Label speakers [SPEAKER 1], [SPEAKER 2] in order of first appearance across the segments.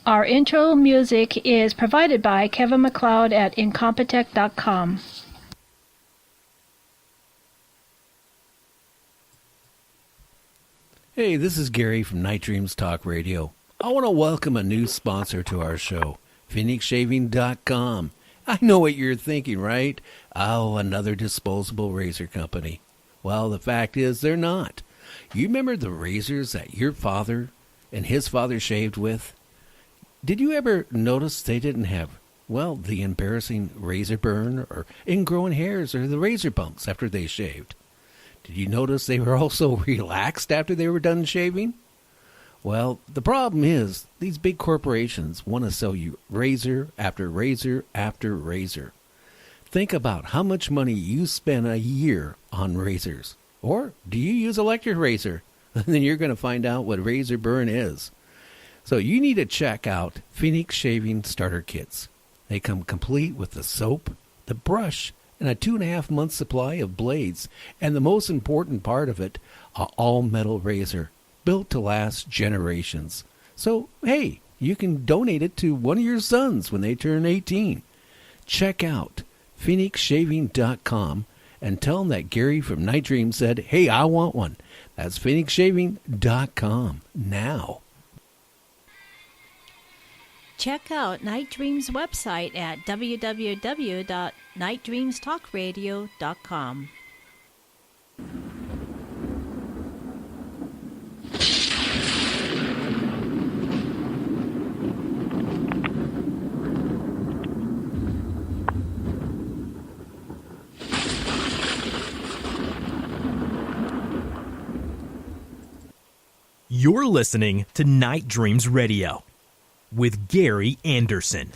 [SPEAKER 1] Our intro music is provided by Kevin MacLeod at Incompetech.com.
[SPEAKER 2] Hey, this is Gary from Night Dreams Talk Radio. I want to welcome a new sponsor to our show, PhoenixShaving.com. I know what you're thinking, right? Oh, another disposable razor company. Well, the fact is they're not. You remember the razors that your father and his father shaved with? Did you ever notice they didn't have, well, the embarrassing razor burn or ingrown hairs or the razor bumps after they shaved? Did you notice they were also relaxed after they were done shaving? Well, the problem is these big corporations want to sell you razor after razor after razor. Think about how much money you spend a year on razors. Or do you use electric razor? Then you're going to find out what razor burn is. So you need to check out Phoenix Shaving Starter Kits. They come complete with the soap, the brush, and a 2.5-month supply of blades. And the most important part of it, an all-metal razor, built to last generations. So, hey, you can donate it to one of your sons when they turn 18. Check out PhoenixShaving.com and tell them that Gary from Night Dream said, hey, I want one. That's PhoenixShaving.com now.
[SPEAKER 3] Check out Night Dream's website at www.nightdreamstalkradio.com.
[SPEAKER 4] You're listening to Night Dreams Radio with Gary Anderson.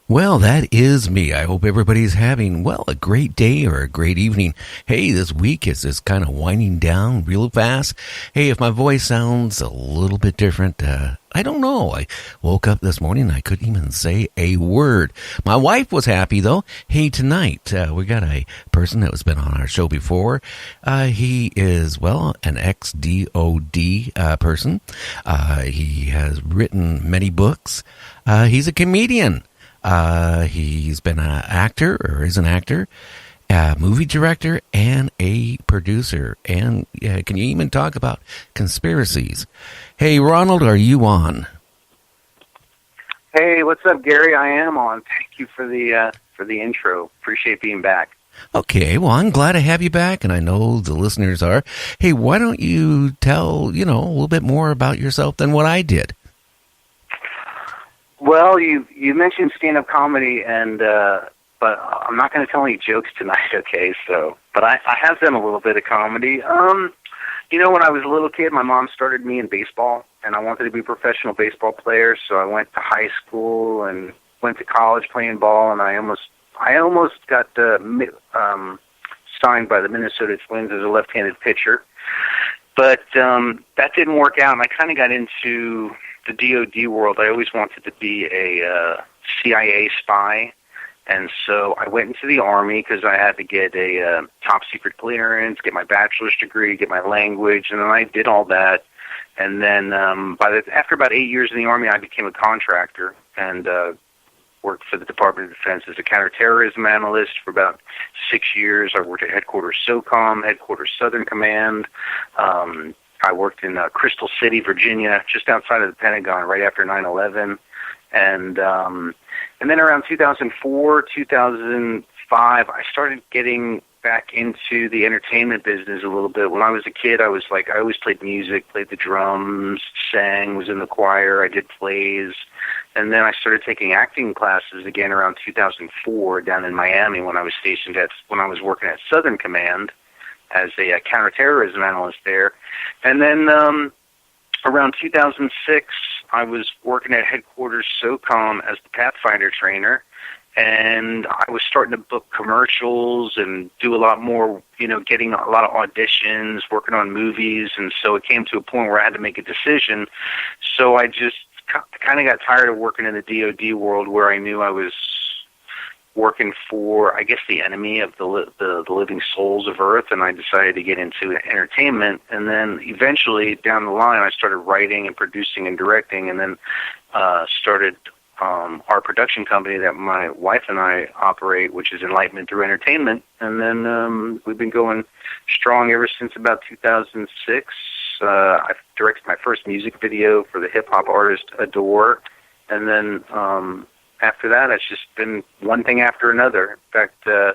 [SPEAKER 2] Well, that is me. I hope everybody's having, well, a great day or a great evening. Hey, this week is just kind of winding down real fast. Hey, if my voice sounds a little bit different, I don't know. I woke up this morning and I couldn't even say a word. My wife was happy, though. Hey, tonight, we got a person that has been on our show before. He is, well, an Ex.D.O.A person. He has written many books. He's a comedian. He's been an actor, or is an actor, a movie director, and a producer. And can you even talk about conspiracies? Hey, Ronald, are you on?
[SPEAKER 5] Hey, what's up, Gary? I am on. Thank you for the intro. Appreciate being back.
[SPEAKER 2] Okay, well, I'm glad to have you back, and I know the listeners are. Hey, why don't you tell, a little bit more about yourself than what I did?
[SPEAKER 5] Well, you mentioned stand-up comedy, and but I'm not going to tell any jokes tonight, okay? So, but I have done a little bit of comedy. When I was a little kid, my mom started me in baseball, and I wanted to be a professional baseball player. So I went to high school and went to college playing ball, and I almost got signed by the Minnesota Twins as a left-handed pitcher, but that didn't work out, and I kind of got into the DoD world. I always wanted to be a CIA spy, and so I went into the Army because I had to get a top-secret clearance, get my bachelor's degree, get my language, and then I did all that. And then after about 8 years in the Army, I became a contractor and worked for the Department of Defense as a counterterrorism analyst for about 6 years. I worked at Headquarters SOCOM, Headquarters Southern Command. I worked in Crystal City, Virginia, just outside of the Pentagon, right after 9/11, and then around 2004, 2005, I started getting back into the entertainment business a little bit. When I was a kid, I always played music, played the drums, sang, was in the choir, I did plays, and then I started taking acting classes again around 2004 down in Miami when I was working at Southern Command as a counterterrorism analyst there. And then around 2006, I was working at Headquarters SOCOM as the Pathfinder trainer, and I was starting to book commercials and do a lot more, getting a lot of auditions, working on movies, and so it came to a point where I had to make a decision. So I just kind of got tired of working in the DoD world where I knew I was working for, I guess, the enemy of the living souls of Earth, and I decided to get into entertainment. And then eventually, down the line, I started writing and producing and directing, and then started our production company that my wife and I operate, which is Enlightenment Through Entertainment. And then we've been going strong ever since about 2006. I directed my first music video for the hip-hop artist Ex.D.O.A. And then after that, it's just been one thing after another. In fact, I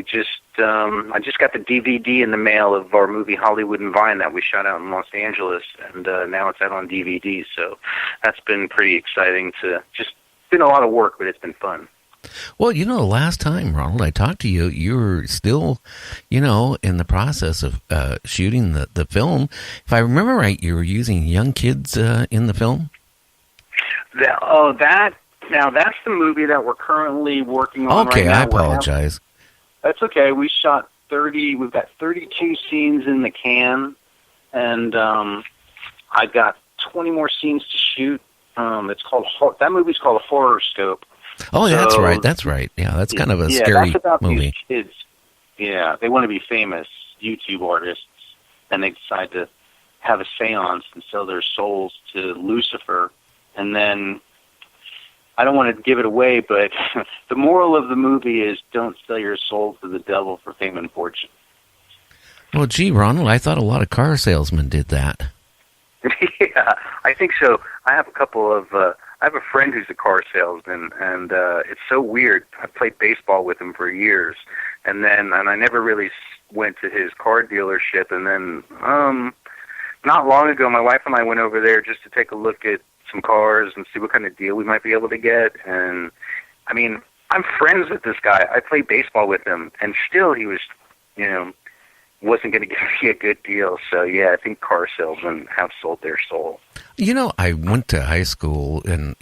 [SPEAKER 5] just got the DVD in the mail of our movie Hollywood and Vine that we shot out in Los Angeles, and now it's out on DVD. So that's been pretty exciting. Just been a lot of work, but it's been fun.
[SPEAKER 2] Well, the last time, Ronald, I talked to you, you were still, in the process of shooting the film. If I remember right, you were using young kids in the film?
[SPEAKER 5] Now that's the movie that we're currally working on right now.
[SPEAKER 2] Okay, I apologize.
[SPEAKER 5] That's okay. We shot 30. We've got 32 scenes in the can, and I got 20 more scenes to shoot. That movie's called Horoscope.
[SPEAKER 2] Oh, yeah, that's right. Yeah, that's kind of a scary
[SPEAKER 5] that's about
[SPEAKER 2] movie.
[SPEAKER 5] These kids. Yeah, they want to be famous YouTube artists, and they decide to have a seance and sell their souls to Lucifer, and then. I don't want to give it away, but the moral of the movie is don't sell your soul to the devil for fame and fortune.
[SPEAKER 2] Well, gee, Ronald, I thought a lot of car salesmen did that.
[SPEAKER 5] Yeah, I think so. I have I have a friend who's a car salesman, and it's so weird. I played baseball with him for years, and I never really went to his car dealership, and then not long ago, my wife and I went over there just to take a look at some cars and see what kind of deal we might be able to get. And I mean, I'm friends with this guy. I played baseball with him, and still he was, wasn't going to give me a good deal. So yeah, I think car salesmen have sold their soul.
[SPEAKER 2] I went to high school and,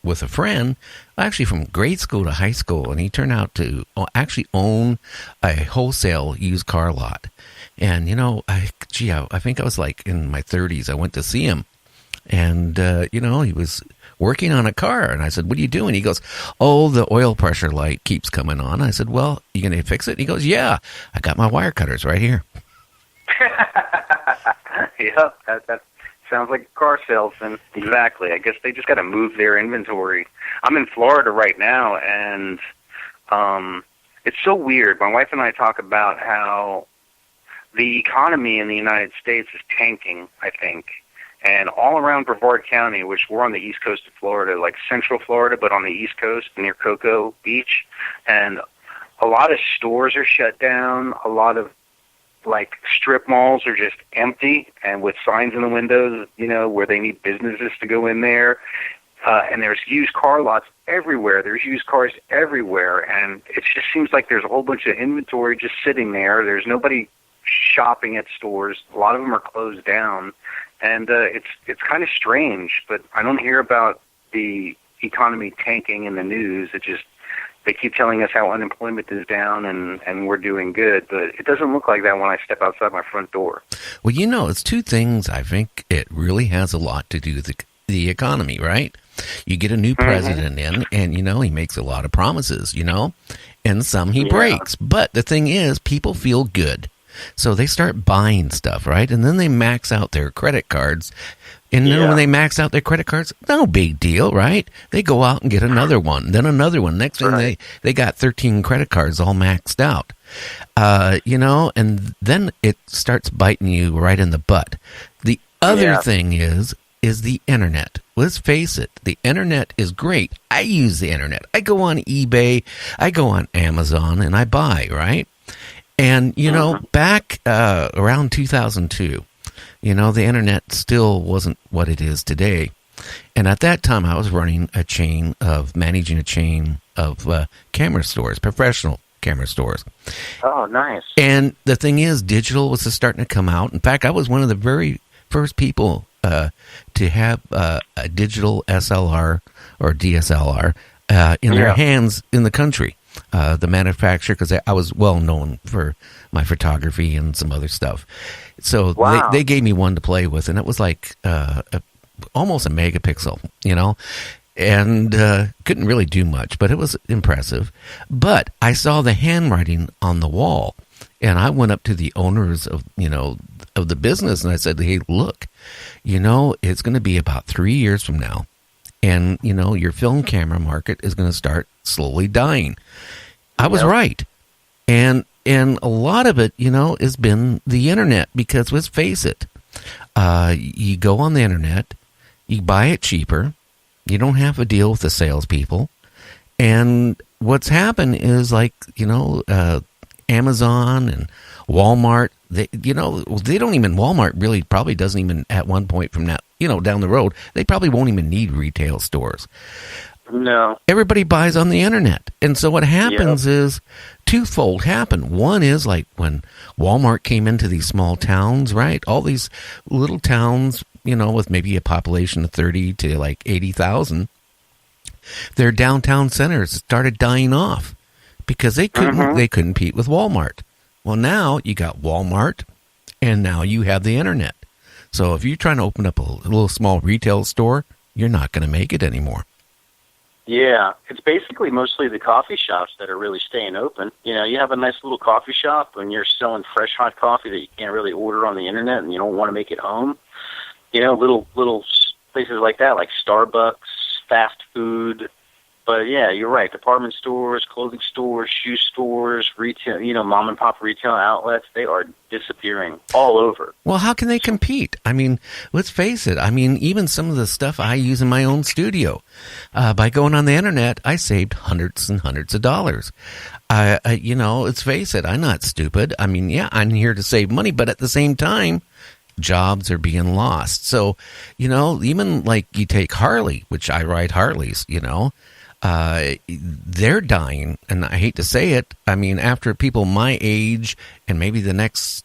[SPEAKER 2] with a friend, actually from grade school to high school, and he turned out to actually own a wholesale used car lot. And, I think I was like in my 30s. I went to see him. And, he was working on a car. And I said, what are you doing? He goes, oh, the oil pressure light keeps coming on. I said, well, you going to fix it? And he goes, yeah, I got my wire cutters right here.
[SPEAKER 5] Yeah, that sounds like a car salesman. Exactly. I guess they just got to move their inventory. I'm in Florida right now, and it's so weird. My wife and I talk about how the economy in the United States is tanking, I think. And all around Brevard County, which we're on the east coast of Florida, like central Florida, but on the east coast near Cocoa Beach, and a lot of stores are shut down. A lot of strip malls are just empty and with signs in the windows, where they need businesses to go in there. And there's used car lots everywhere. There's used cars everywhere, and it just seems like there's a whole bunch of inventory just sitting there. There's nobody shopping at stores. A lot of them are closed down. And it's kind of strange, but I don't hear about the economy tanking in the news. They keep telling us how unemployment is down and we're doing good, but it doesn't look like that when I step outside my front door.
[SPEAKER 2] Well, it's two things. I think it really has a lot to do with the economy, right? You get a new president in, and, he makes a lot of promises, and some he breaks. But the thing is, people feel good. So they start buying stuff, right? And then they max out their credit cards. And then when they max out their credit cards, no big deal, right? They go out and get another one, then another one. Next thing they got 13 credit cards all maxed out. And then it starts biting you right in the butt. The other thing is the internet. Let's face it, the internet is great. I use the internet. I go on eBay, I go on Amazon, and I buy, right? And, back around 2002, the internet still wasn't what it is today. And at that time, I was managing a chain of camera stores, professional camera stores.
[SPEAKER 5] Oh, nice.
[SPEAKER 2] And the thing is, digital was just starting to come out. In fact, I was one of the very first people to have a digital SLR or DSLR in their hands in the country. The manufacturer, because I was well known for my photography and some other stuff. So they gave me one to play with, and it was like almost a megapixel, and couldn't really do much, but it was impressive. But I saw the handwriting on the wall, and I went up to the owners of the business, and I said, "Hey, look, it's going to be about 3 years from now, and your film camera market is going to start slowly dying." I was right, and a lot of it, has been the internet, because let's face it, you go on the internet, you buy it cheaper. You don't have to deal with the salespeople. And what's happened is Amazon and Walmart, they don't even, Walmart really probably doesn't even at one point from now, down the road, they probably won't even need retail stores.
[SPEAKER 5] No.
[SPEAKER 2] Everybody buys on the internet. And so what happens is twofold happen. One is like when Walmart came into these small towns, right? All these little towns, with maybe a population of 30 to like 80,000, their downtown centers started dying off because they couldn't compete with Walmart. Well, now you got Walmart, and now you have the internet. So if you're trying to open up a little small retail store, you're not going to make it anymore.
[SPEAKER 6] Yeah, it's basically mostly the coffee shops that are really staying open. You have a nice little coffee shop and you're selling fresh hot coffee that you can't really order on the internet, and you don't want to make it home. Little places like that, like Starbucks, fast food. But yeah, you're right. Department stores, clothing stores, shoe stores, retail, mom and pop retail outlets, they are disappearing all over.
[SPEAKER 2] Well, how can they compete? I mean, let's face it. I mean, even some of the stuff I use in my own studio, by going on the internet, I saved hundreds and hundreds of dollars. Let's face it. I'm not stupid. I mean, yeah, I'm here to save money, but at the same time, jobs are being lost. So, even like you take Harley, which I ride Harleys, they're dying, and I hate to say it. I mean, after people my age and maybe the next,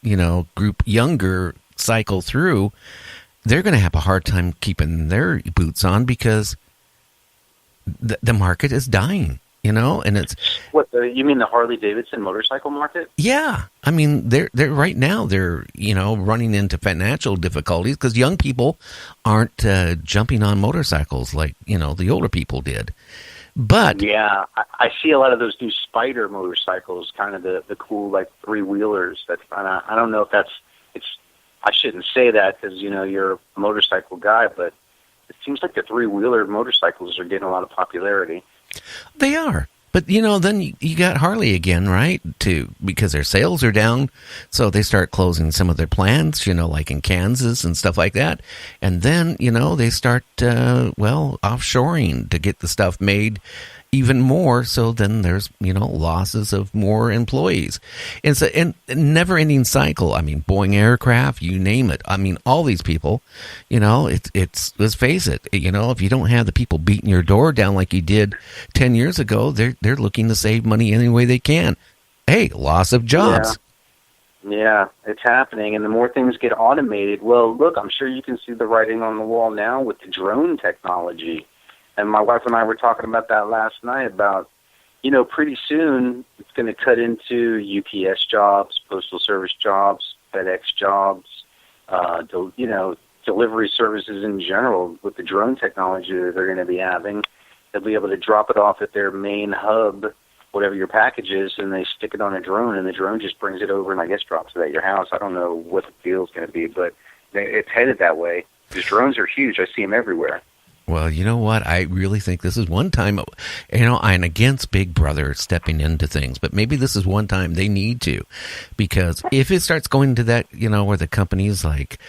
[SPEAKER 2] group younger cycle through, they're going to have a hard time keeping their boots on because the market is dying, and it's...
[SPEAKER 6] What, you mean the Harley-Davidson motorcycle market?
[SPEAKER 2] Yeah. I mean, they're right now, they're, running into financial difficulties because young people aren't jumping on motorcycles like, the older people did. But
[SPEAKER 6] yeah, I see a lot of those new Spider motorcycles, kind of the cool like 3-wheelers. I don't know if I shouldn't say that because you're a motorcycle guy, but it seems like the 3-wheeler motorcycles are getting a lot of popularity.
[SPEAKER 2] They are. But, then you got Harley again, right? Because their sales are down, so they start closing some of their plants, like in Kansas and stuff like that. And then, they start, offshoring to get the stuff made even more. So then there's, losses of more employees. It's a never-ending cycle. I mean, Boeing aircraft, you name it. I mean, all these people, it's let's face it, if you don't have the people beating your door down like you did 10 years ago, they're looking to save money any way they can. Hey, loss of jobs.
[SPEAKER 6] Yeah, it's happening. And the more things get automated, well, look, I'm sure you can see the writing on the wall now with the drone technology. And my wife and I were talking about that last night about, pretty soon it's going to cut into UPS jobs, postal service jobs, FedEx jobs, delivery services in general with the drone technology that they're going to be having. They'll be able to drop it off at their main hub, whatever your package is, and they stick it on a drone, and the drone just brings it over and I guess drops it at your house. I don't know what the deal's going to be, but it's headed that way. These drones are huge. I see them everywhere.
[SPEAKER 2] Well, you know what? I really think this is one time, I'm against Big Brother stepping into things, but maybe this is one time they need to, because if it starts going to that, where the companies like,